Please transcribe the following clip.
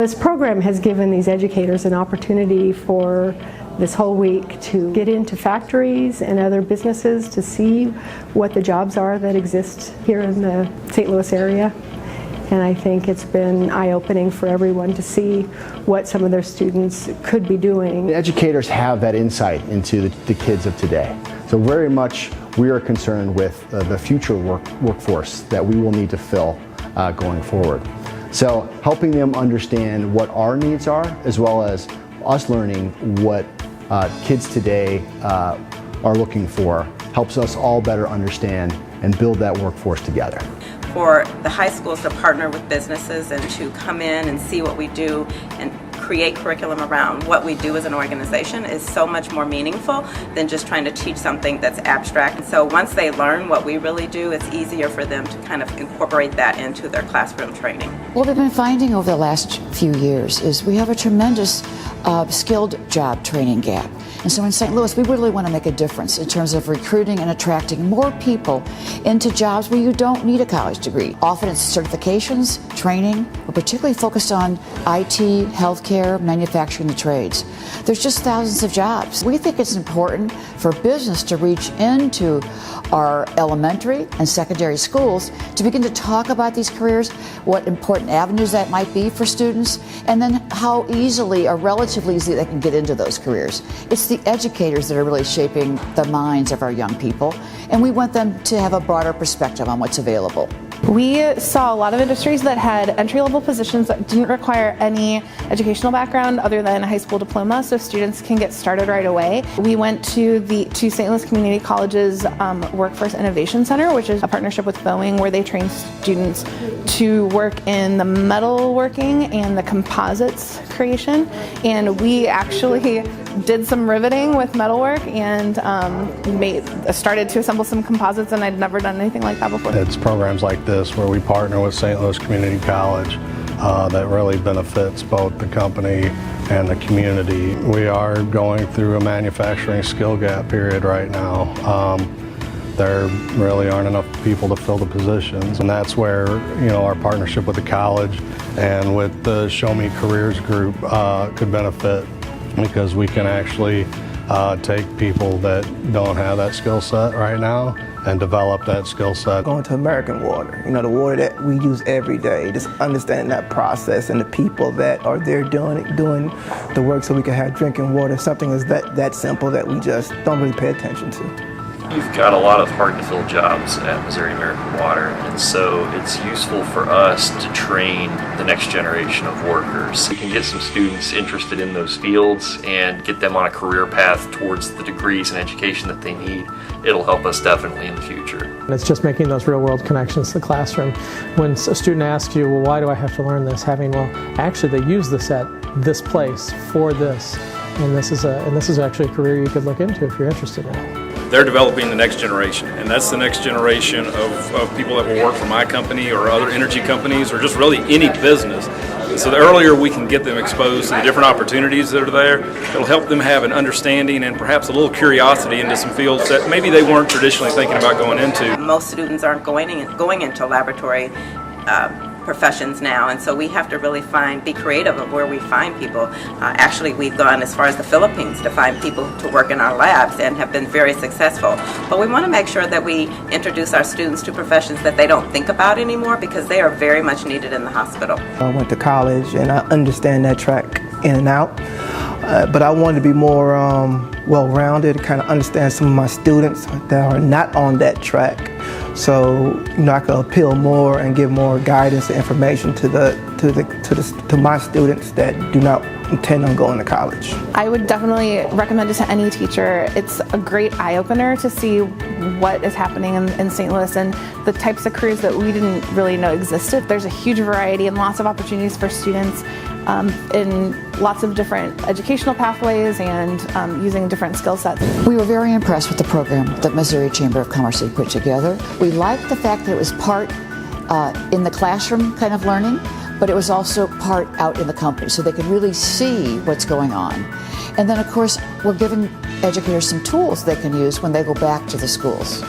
This program has given these educators an opportunity for this whole week to get into factories and other businesses to see what the jobs are that exist here in the St. Louis area. And I think it's been eye-opening for everyone to see what some of their students could be doing. The educators have that insight into the kids of today. So very much we are concerned with the future workforce that we will need to fill going forward. So helping them understand what our needs are, as well as us learning what kids today are looking for, helps us all better understand and build that workforce together. For the high schools to partner with businesses and to come in and see what we do and create curriculum around what we do as an organization is so much more meaningful than just trying to teach something that's abstract. And so once they learn what we really do, it's easier for them to kind of incorporate that into their classroom training. What we've been finding over the last few years is we have a tremendous skilled job training gap. And so in St. Louis, we really want to make a difference in terms of recruiting and attracting more people into jobs where you don't need a college degree. Often it's certifications, training. We're particularly focused on IT, healthcare, manufacturing, the trades. There's just thousands of jobs. We think it's important for business to reach into our elementary and secondary schools to begin to talk about these careers, what important avenues that might be for students, and then how easily or relatively easily they can get into those careers. It's the educators that are really shaping the minds of our young people, and we want them to have a broader perspective on what's available. We saw a lot of industries that had entry-level positions that didn't require any educational background other than a high school diploma, so students can get started right away. We went to St. Louis Community College's Workforce Innovation Center, which is a partnership with Boeing, where they train students to work in the metalworking and the composites creation. And we actually did some riveting with metalwork and started to assemble some composites, and I'd never done anything like that before. It's programs like this where we partner with St. Louis Community College that really benefits both the company and the community. We are going through a manufacturing skill gap period right now. There really aren't enough people to fill the positions, and that's where our partnership with the college and with the Show Me Careers group could benefit, because we can actually take people that don't have that skill set right now and develop that skill set. Going to American water, the water that we use every day, just understanding that process and the people that are there doing the work so we can have drinking water, something is that simple that we just don't really pay attention to. You've got a lot of hard-to-fill jobs at Missouri American Water, and so it's useful for us to train the next generation of workers. We can get some students interested in those fields and get them on a career path towards the degrees and education that they need. It'll help us definitely in the future. It's just making those real-world connections to the classroom. When a student asks you, well, why do I have to learn this? Actually they use this at this place for this, and this is actually a career you could look into if you're interested in it. They're developing the next generation, and that's the next generation of people that will work for my company or other energy companies or just really any business. And so the earlier we can get them exposed to the different opportunities that are there, it'll help them have an understanding and perhaps a little curiosity into some fields that maybe they weren't traditionally thinking about going into. Most students aren't going into laboratory professions now, and so we have to really be creative of where we find people. Actually, we've gone as far as the Philippines to find people to work in our labs and have been very successful. But we want to make sure that we introduce our students to professions that they don't think about anymore, because they are very much needed in the hospital. I went to college and I understand that track in and out, but I wanted to be more well-rounded, kind of understand some of my students that are not on that track. So I could appeal more and give more guidance and information to my students that do not intend on going to college. I would definitely recommend it to any teacher. It's a great eye-opener to see what is happening in St. Louis and the types of careers that we didn't really know existed. There's a huge variety and lots of opportunities for students in lots of different educational pathways and using different skill sets. We were very impressed with the program that Missouri Chamber of Commerce had put together. We liked the fact that it was part in the classroom kind of learning, but it was also part out in the company, so they could really see what's going on. And then, of course, we're giving educators some tools they can use when they go back to the schools.